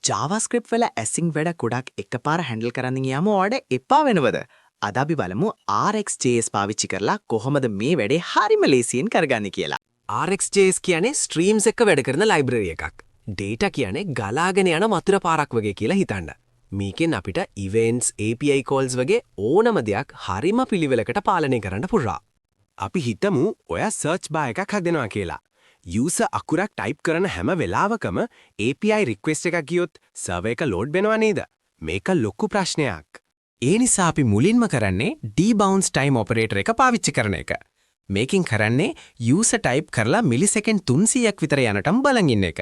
JavaScript වල ඇසින් වැඩ ගොඩක් එකපාර හැන්ඩල් කරන්න ගියාම ඔයාලට එපා වෙනවද? අද අපි බලමු RxJS පාවිච්චි කරලා කොහොමද මේ වැඩේ හරිම ලේසියෙන් කරගන්නේ කියලා. RxJS කියන්නේ ස්ට්‍රීම්ස් එක්ක වැඩ කරන ලයිබ්‍රරි එකක්. data කියන්නේ ගලාගෙන යන වතුර පාරක් වගේ කියලා හිතන්න. මේකෙන් අපිට events, API calls වගේ ඕනම දෙයක් හරිම පිළිවෙලකට පාලනය කරන්න පුළුවන්. අපි හිතමු ඔයා search bar එකක් හදනවා කියලා. user අකුරක් type කරන හැම වෙලාවකම API request එකක් ගියොත් server එක load වෙනවා නේද? මේක ලොකු ප්‍රශ්නයක්. ඒ නිසා අපි මුලින්ම කරන්නේ debounce time operator එක පාවිච්චි කරන එක. මේකෙන් කරන්නේ user type කරලා මිලිසෙකන්ඩ් 300ක් විතර යනටම බලන් ඉන්න එක.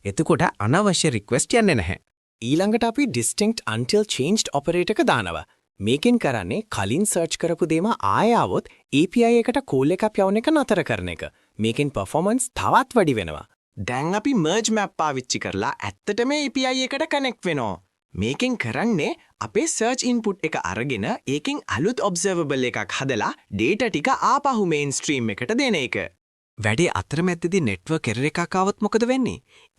එතකොට අනවශ්‍ය request යන්නේ නැහැ. ඊළඟට අපි distinct until changed operator එක දානවා. මේකෙන් කරන්නේ කලින් search කරපු දේම ආයෙ આવොත් API එකට call එකක් යවන එක නතර කරන එක. මේකෙන් performance තවත් වැඩි වෙනවා. දැන් අපි merge map පාවිච්චි කරලා ඇත්තටම API එකට connect වෙනවා. මේකෙන් කරන්නේ අපේ search input එක අරගෙන ඒකෙන් අලුත් observable එකක් හදලා data ටික ආපහු mainstream එකට දෙන එක. වැඩේ අතරමැද්දේදී network error එකක් ආවොත් මොකද වෙන්නේ?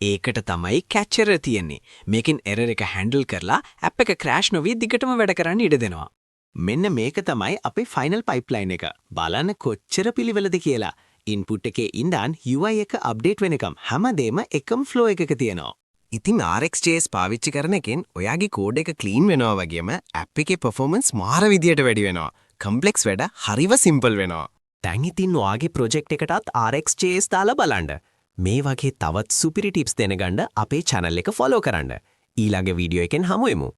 ඒකට තමයි catch error තියෙන්නේ. මේකෙන් error එක handle කරලා app එක crash නොවී දිගටම වැඩ කරන්න ඉඩ දෙනවා. මෙන්න මේක තමයි අපේ final pipeline එක. බලන්න කොච්චර පිළිවෙලද කියලා. input එකේ ඉඳන් UI එක update වෙනකම් හැමදේම එකම flow එකක තියෙනවා. ඉතින් RxJS පාවිච්චි කරන එකෙන් ඔයාගේ කෝඩ් එක ක්ලීන් වෙනවා වගේම app එකේ performance මාර විදියට වැඩි වෙනවා. complex වැඩ හරිව simple වෙනවා. දැන් ඉතින් ඔයාගේ project එකටත් RxJS දාලා බලන්න. මේ වගේ තවත් සුපිරි tips දැනගන්න අපේ channel එක follow කරන්න. ඊළඟ වීඩියෝ එකෙන් හමු වෙමු.